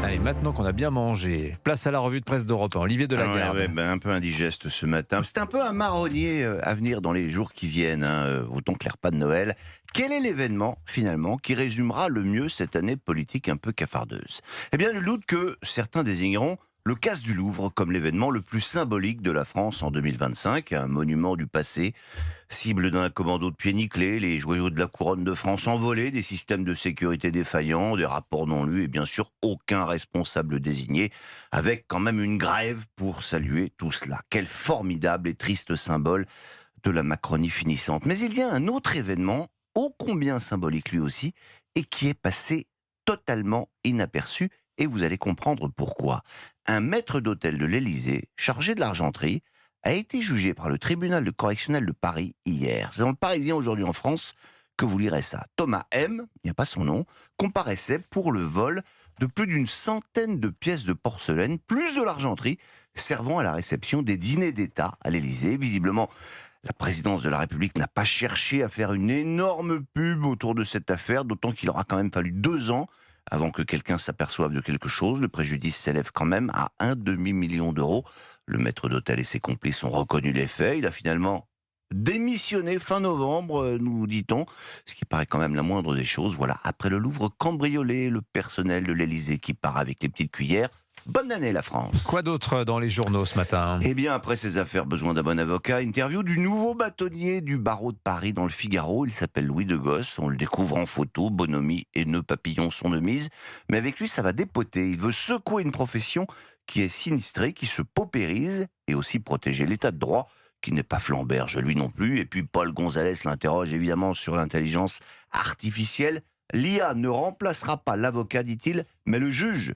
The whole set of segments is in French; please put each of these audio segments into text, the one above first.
Allez, maintenant qu'on a bien mangé, place à la revue de presse d'Europe 1. Olivier Delagarde. Un peu indigeste ce matin. C'est un peu un marronnier à venir dans les jours qui viennent, autant que les repas de Noël. Quel est l'événement, finalement, qui résumera le mieux cette année politique un peu cafardeuse ? Eh bien, nul doute que certains désigneront le casse du Louvre comme l'événement le plus symbolique de la France en 2025, un monument du passé, cible d'un commando de pieds nickelés, les joyaux de la couronne de France envolés, des systèmes de sécurité défaillants, des rapports non lus et bien sûr aucun responsable désigné, avec quand même une grève pour saluer tout cela. Quel formidable et triste symbole de la Macronie finissante. Mais il y a un autre événement, ô combien symbolique lui aussi, et qui est passé totalement inaperçu, et vous allez comprendre pourquoi. Un maître d'hôtel de l'Élysée, chargé de l'argenterie, a été jugé par le tribunal de correctionnel de Paris hier. C'est dans le Parisien aujourd'hui en France que vous lirez ça. Thomas M, il n'y a pas son nom, comparaissait pour le vol de plus d'une centaine de pièces de porcelaine, plus de l'argenterie, servant à la réception des dîners d'État à l'Élysée. Visiblement, la présidence de la République n'a pas cherché à faire une énorme pub autour de cette affaire, d'autant qu'il aura quand même fallu 2 ans avant que quelqu'un s'aperçoive de quelque chose. Le préjudice s'élève quand même à un demi-million d'euros. Le maître d'hôtel et ses complices ont reconnu les faits. Il a finalement démissionné fin novembre, nous dit-on, ce qui paraît quand même la moindre des choses. Voilà, après le Louvre cambriolé, le personnel de l'Élysée qui part avec les petites cuillères. Bonne année la France. Quoi d'autre dans les journaux ce matin ? Eh bien, après ces affaires, besoin d'un bon avocat. Interview du nouveau bâtonnier du barreau de Paris dans le Figaro. Il s'appelle Louis de Gosse. On le découvre en photo. Bonhomie et nœud papillon sont de mise. Mais avec lui, ça va dépoter. Il veut secouer une profession qui est sinistrée, qui se paupérise, et aussi protéger l'état de droit, qui n'est pas flamberge, lui non plus. Et puis Paul Gonzalez l'interroge évidemment sur l'intelligence artificielle. L'IA ne remplacera pas l'avocat, dit-il, mais le juge.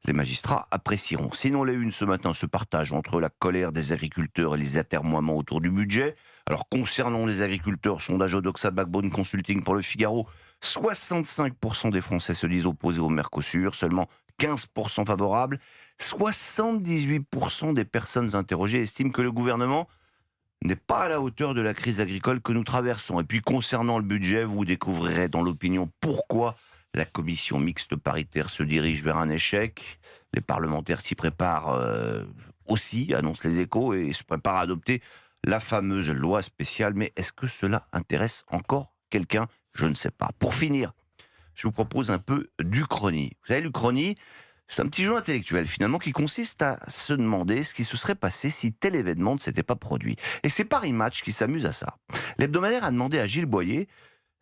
Les magistrats apprécieront. Sinon, les unes ce matin se partagent entre la colère des agriculteurs et les atermoiements autour du budget. Alors, concernant les agriculteurs, sondage Odoxa Backbone Consulting pour le Figaro, 65% des Français se disent opposés au Mercosur, seulement 15% favorables. 78% des personnes interrogées estiment que le gouvernement n'est pas à la hauteur de la crise agricole que nous traversons. Et puis concernant le budget, vous découvrirez dans l'opinion pourquoi la commission mixte paritaire se dirige vers un échec. Les parlementaires s'y préparent aussi, annoncent les Échos, et se préparent à adopter la fameuse loi spéciale. Mais est-ce que cela intéresse encore quelqu'un ? Je ne sais pas. Pour finir, je vous propose un peu d'Uchronie. Vous savez, l'Uchronie, c'est un petit jeu intellectuel, finalement, qui consiste à se demander ce qui se serait passé si tel événement ne s'était pas produit. Et c'est Paris Match qui s'amuse à ça. L'hebdomadaire a demandé à Gilles Boyer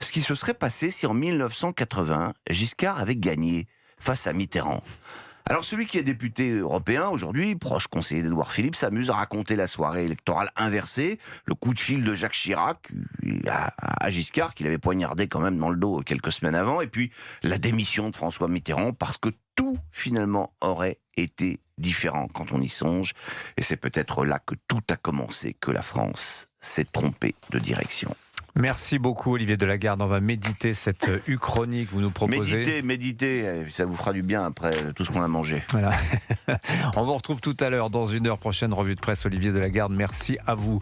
ce qui se serait passé si en 1980, Giscard avait gagné face à Mitterrand. Alors celui qui est député européen aujourd'hui, proche conseiller d'Édouard Philippe, s'amuse à raconter la soirée électorale inversée, le coup de fil de Jacques Chirac à Giscard, qu'il avait poignardé quand même dans le dos quelques semaines avant, et puis la démission de François Mitterrand, parce que tout finalement aurait été différent quand on y songe, et c'est peut-être là que tout a commencé, que la France s'est trompée de direction. Merci beaucoup Olivier Delagarde. On va méditer cette Uchronie que vous nous proposez. Méditez, ça vous fera du bien après tout ce qu'on a mangé. Voilà. On vous retrouve tout à l'heure dans une heure prochaine revue de presse. Olivier Delagarde, merci à vous.